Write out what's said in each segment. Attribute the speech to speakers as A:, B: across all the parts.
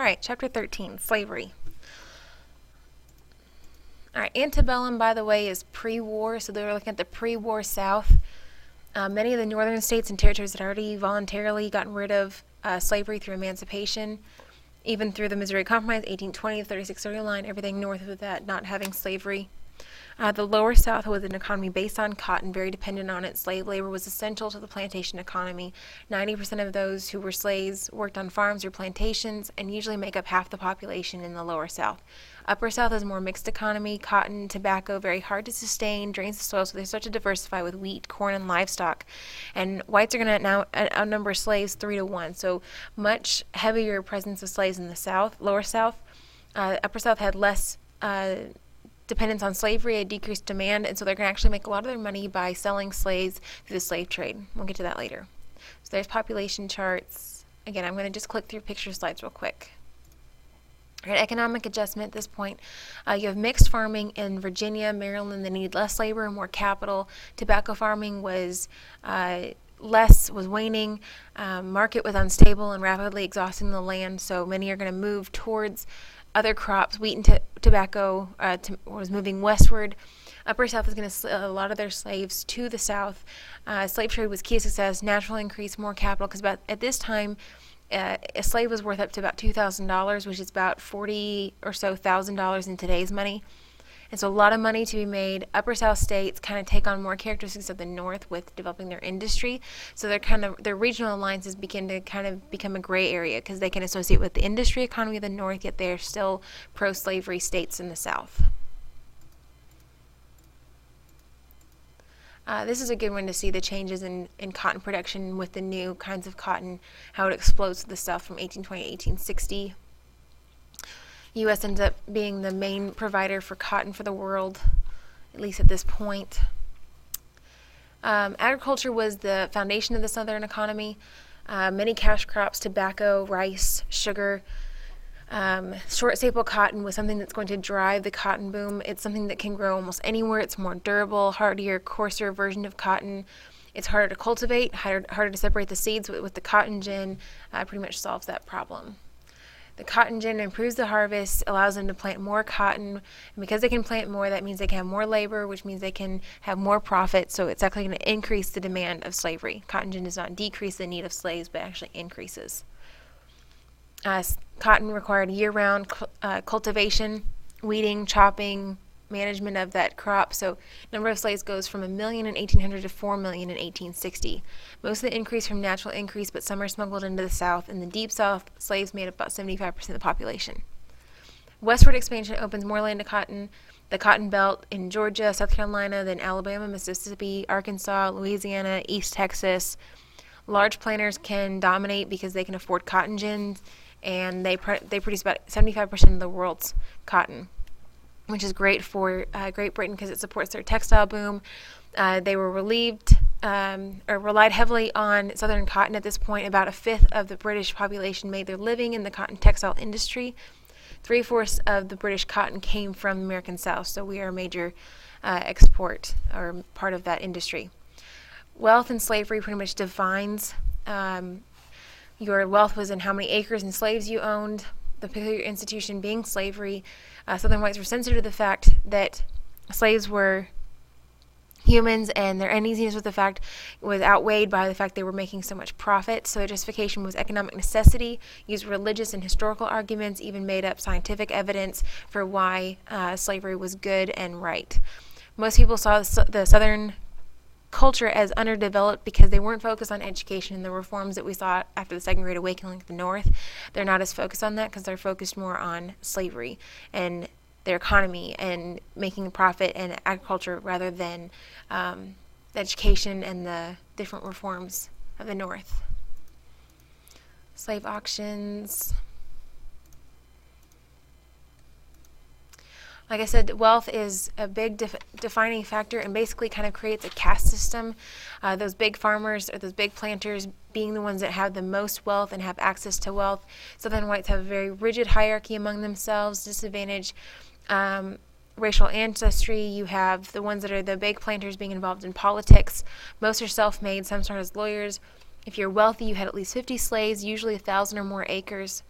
A: Alright, Chapter 13, Slavery. Alright, antebellum, by the way, is pre-war, so they were looking at the pre-war South. Many of the northern states and territories had already voluntarily gotten rid of slavery through emancipation, even through the Missouri Compromise, 1820, 3630 line, everything north of that not having slavery. The lower South was an economy based on cotton, very dependent on it. Slave labor was essential to the plantation economy. 90% of those who were slaves worked on farms or plantations and usually make up half the population in the lower South. Upper South is a more mixed economy. Cotton, tobacco, very hard to sustain, drains the soil, so they start to diversify with wheat, corn, and livestock. And whites are going to now outnumber slaves 3-1, so much heavier presence of slaves in the South. Lower South, Upper South had less dependence on slavery, a decreased demand, and so they're going to actually make a lot of their money by selling slaves through the slave trade. We'll get to that later. So there's population charts. Again, I'm going to just click through picture slides real quick. All right, economic adjustment at this point. You have mixed farming in Virginia, Maryland. They need less labor and more capital. Tobacco farming was waning. Market was unstable and rapidly exhausting the land, so many are going to move towards other crops. Wheat and tobacco was moving westward. Upper South is going to sell a lot of their slaves to the South. Slave trade was key to success. Natural increase, more capital, because at this time, a slave was worth up to about $2,000, which is about $40,000 or so in today's money. And so a lot of money to be made. Upper South states kind of take on more characteristics of the North with developing their industry. So their regional alliances begin to kind of become a gray area because they can associate with the industry economy of the North, yet they're still pro-slavery states in the South. This is a good one to see the changes in cotton production with the new kinds of cotton, how it explodes to the South from 1820 to 1860. U.S. ends up being the main provider for cotton for the world, at least at this point. Agriculture was the foundation of the Southern economy. Many cash crops, tobacco, rice, sugar. Short staple cotton was something that's going to drive the cotton boom. It's something that can grow almost anywhere. It's more durable, hardier, coarser version of cotton. It's harder to cultivate, harder to separate the seeds. With the cotton gin, pretty much solves that problem. The cotton gin improves the harvest, allows them to plant more cotton, and because they can plant more, that means they can have more labor, which means they can have more profit, so it's actually going to increase the demand of slavery. Cotton gin does not decrease the need of slaves, but actually increases. Cotton required year-round cultivation, weeding, chopping, management of that crop, so number of slaves goes from 1 million in 1800 to 4 million in 1860. Most of the increase from natural increase, but some are smuggled into the South. In the Deep South, slaves made up about 75% of the population. Westward expansion opens more land to cotton. The Cotton Belt in Georgia, South Carolina, then Alabama, Mississippi, Arkansas, Louisiana, East Texas. Large planters can dominate because they can afford cotton gins, and they produce about 75% of the world's cotton, which is great for Great Britain because it supports their textile boom. They were relied heavily on southern cotton at this point. About a fifth of the British population made their living in the cotton textile industry. 3/4 of the British cotton came from the American South, so we are a major export or part of that industry. Wealth and slavery pretty much defines your wealth was in how many acres and slaves you owned. The peculiar institution being slavery. Southern whites were sensitive to the fact that slaves were humans, and their uneasiness with the fact was outweighed by the fact they were making so much profit. So their justification was economic necessity, used religious and historical arguments, even made up scientific evidence for why slavery was good and right. Most people saw the Southern culture as underdeveloped because they weren't focused on education and the reforms that we saw after the Second Great Awakening at the North. They're not as focused on that because they're focused more on slavery and their economy and making a profit and agriculture rather than the education and the different reforms of the North. Slave auctions. Like I said, wealth is a big defining factor and basically kind of creates a caste system. Those big farmers or those big planters being the ones that have the most wealth and have access to wealth. Southern whites have a very rigid hierarchy among themselves, disadvantage racial ancestry. You have the ones that are the big planters being involved in politics. Most are self-made, some start as lawyers. If you're wealthy, you had at least 50 slaves, usually 1,000 or more acres.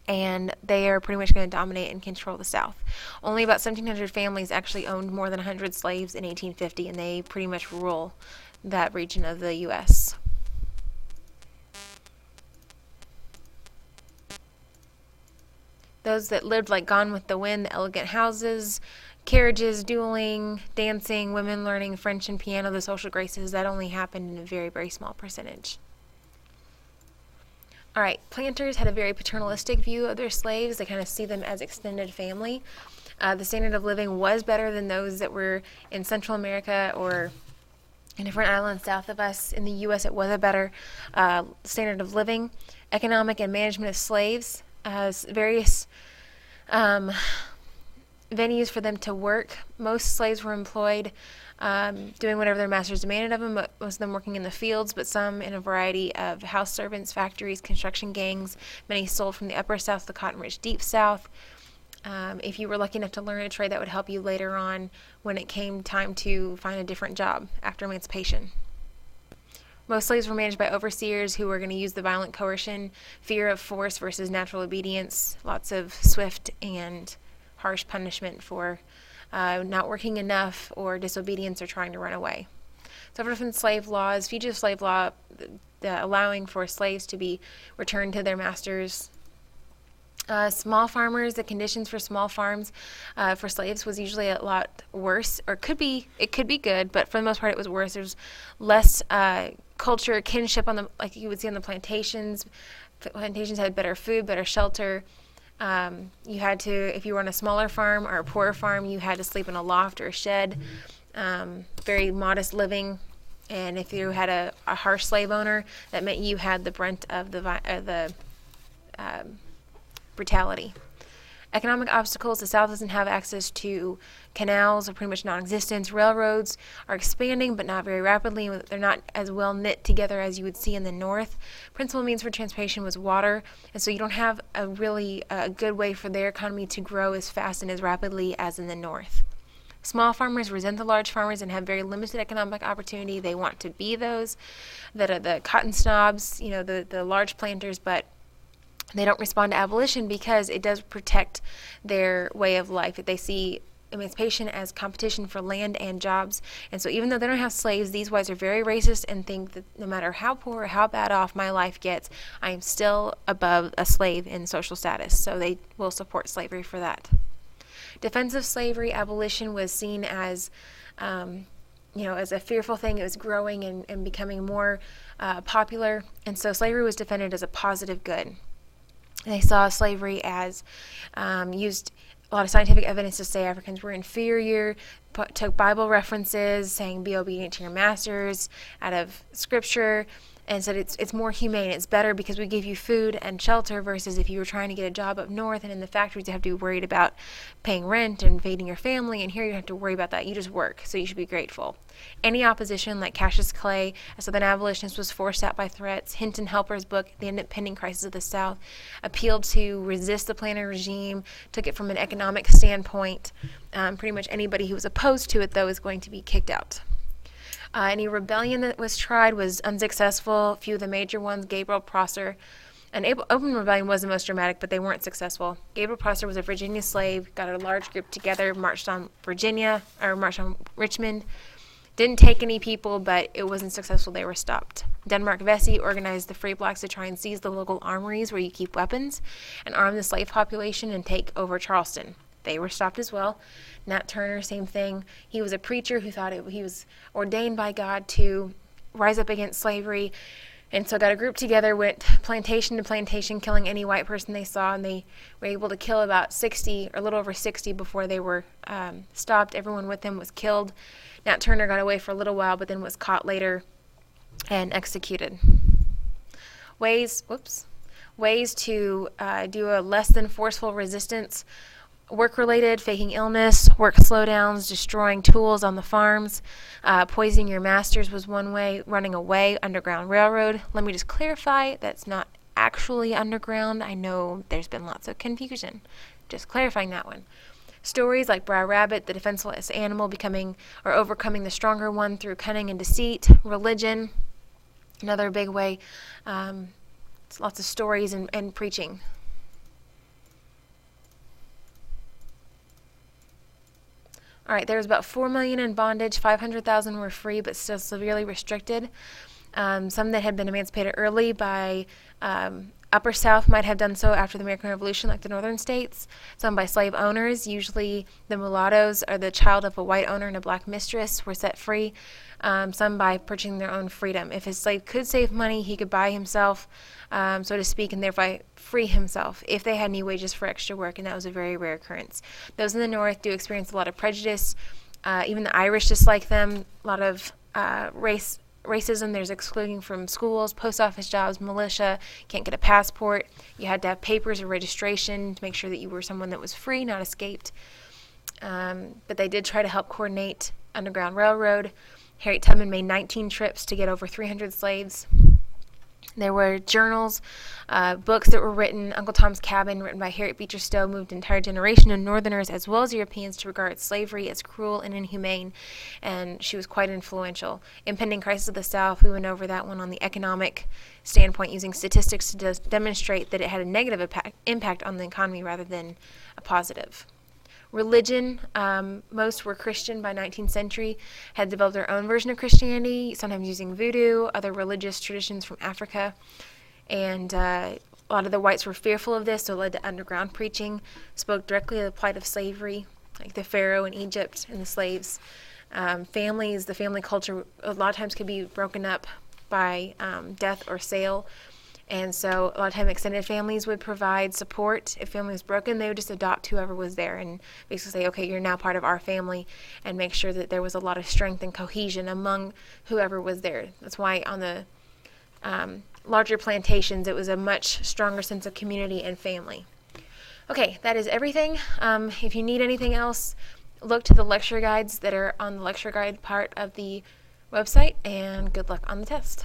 A: and they are pretty much going to dominate and control the South. Only about 1,700 families actually owned more than 100 slaves in 1850, and they pretty much rule that region of the U.S. Those that lived like Gone with the Wind, the elegant houses, carriages, dueling, dancing, women learning French and piano, the social graces, that only happened in a very, very small percentage. All right, planters had a very paternalistic view of their slaves. They kind of see them as extended family. The standard of living was better than those that were in Central America or in different islands south of us. In the U.S., it was a better standard of living. Economic and management of slaves, various venues for them to work. Most slaves were employed doing whatever their masters demanded of them, most of them working in the fields, but some in a variety of house servants, factories, construction gangs. Many sold from the upper South, the cotton-rich deep South. If you were lucky enough to learn a trade, that would help you later on when it came time to find a different job after emancipation. Most slaves were managed by overseers who were going to use the violent coercion, fear of force versus natural obedience, lots of swift and harsh punishment for not working enough or disobedience or trying to run away. Several different slave laws, fugitive slave law, allowing for slaves to be returned to their masters. Small farmers, the conditions for small farms for slaves was usually a lot worse, or it could be good, but for the most part it was worse. There's less culture, kinship like you would see on the plantations. Plantations had better food, better shelter. You had to, if you were on a smaller farm or a poorer farm, you had to sleep in a loft or a shed. Very modest living. And if you had a harsh slave owner, that meant you had the brunt of the brutality. Economic obstacles: the South doesn't have access to canals, are pretty much non-existent. Railroads are expanding, but not very rapidly. They're not as well knit together as you would see in the North. Principal means for transportation was water, and so you don't have a really good way for their economy to grow as fast and as rapidly as in the North. Small farmers resent the large farmers and have very limited economic opportunity. They want to be those that are the cotton snobs, the large planters, but they don't respond to abolition because it does protect their way of life. They see emancipation as competition for land and jobs. And so even though they don't have slaves, these whites are very racist and think that no matter how poor or how bad off my life gets, I am still above a slave in social status. So they will support slavery for that. Defense of slavery, abolition was seen as as a fearful thing. It was growing and becoming more popular. And so slavery was defended as a positive good. They saw slavery as used a lot of scientific evidence to say Africans were inferior, took Bible references saying be obedient to your masters out of scripture, and said it's more humane, it's better because we give you food and shelter versus if you were trying to get a job up north and in the factories you have to be worried about paying rent and feeding your family, and here you don't have to worry about that. You just work, so you should be grateful. Any opposition, like Cassius Clay, a Southern abolitionist, was forced out by threats. Hinton Helper's book, The Impending Crisis of the South, appealed to resist the planter regime, took it from an economic standpoint. Pretty much anybody who was opposed to it, though, is going to be kicked out. Any rebellion that was tried was unsuccessful. A few of the major ones, Gabriel Prosser. An open rebellion was the most dramatic, but they weren't successful. Gabriel Prosser was a Virginia slave, got a large group together, marched on Richmond. Didn't take any people, but it wasn't successful. They were stopped. Denmark Vesey organized the free blacks to try and seize the local armories where you keep weapons and arm the slave population and take over Charleston. They were stopped as well. Nat Turner, same thing. He was a preacher who thought he was ordained by God to rise up against slavery, and so got a group together, went plantation to plantation, killing any white person they saw, and they were able to kill about 60, or a little over 60, before they were stopped. Everyone with them was killed. Nat Turner got away for a little while, but then was caught later and executed. Ways to do a less than forceful resistance: work-related, faking illness, work slowdowns, destroying tools on the farms, poisoning your masters was one way, running away, Underground Railroad. Let me just clarify, that's not actually underground. I know there's been lots of confusion. Just clarifying that one. Stories like Brer Rabbit, the defenseless animal becoming or overcoming the stronger one through cunning and deceit. Religion, another big way. Lots of stories and preaching. All right, there was about 4 million in bondage, 500,000 were free but still severely restricted. Some that had been emancipated early by Upper South might have done so after the American Revolution, like the northern states. Some by slave owners, usually the mulattoes or the child of a white owner and a black mistress were set free. Some by purchasing their own freedom. If a slave could save money, he could buy himself, so to speak, and thereby free himself if they had any wages for extra work, and that was a very rare occurrence. Those in the North do experience a lot of prejudice. Even the Irish dislike them. A lot of racism. There's excluding from schools, post office jobs, militia. Can't get a passport. You had to have papers or registration to make sure that you were someone that was free, not escaped. But they did try to help coordinate Underground Railroad. Harriet Tubman made 19 trips to get over 300 slaves. There were journals, books that were written. Uncle Tom's Cabin, written by Harriet Beecher Stowe, moved an entire generation of Northerners as well as Europeans to regard slavery as cruel and inhumane, and she was quite influential. Impending Crisis of the South, we went over that one on the economic standpoint, using statistics to demonstrate that it had a negative impact on the economy rather than a positive. Religion, most were Christian by 19th century, had developed their own version of Christianity, sometimes using voodoo, other religious traditions from Africa. And a lot of the whites were fearful of this, so it led to underground preaching, spoke directly of the plight of slavery, like the Pharaoh in Egypt and the slaves. Families, the family culture, a lot of times could be broken up by death or sale. And so a lot of time extended families would provide support. If family was broken, they would just adopt whoever was there and basically say, okay, you're now part of our family, and make sure that there was a lot of strength and cohesion among whoever was there. That's why on the larger plantations, it was a much stronger sense of community and family. Okay, that is everything. If you need anything else, look to the lecture guides that are on the lecture guide part of the website, and good luck on the test.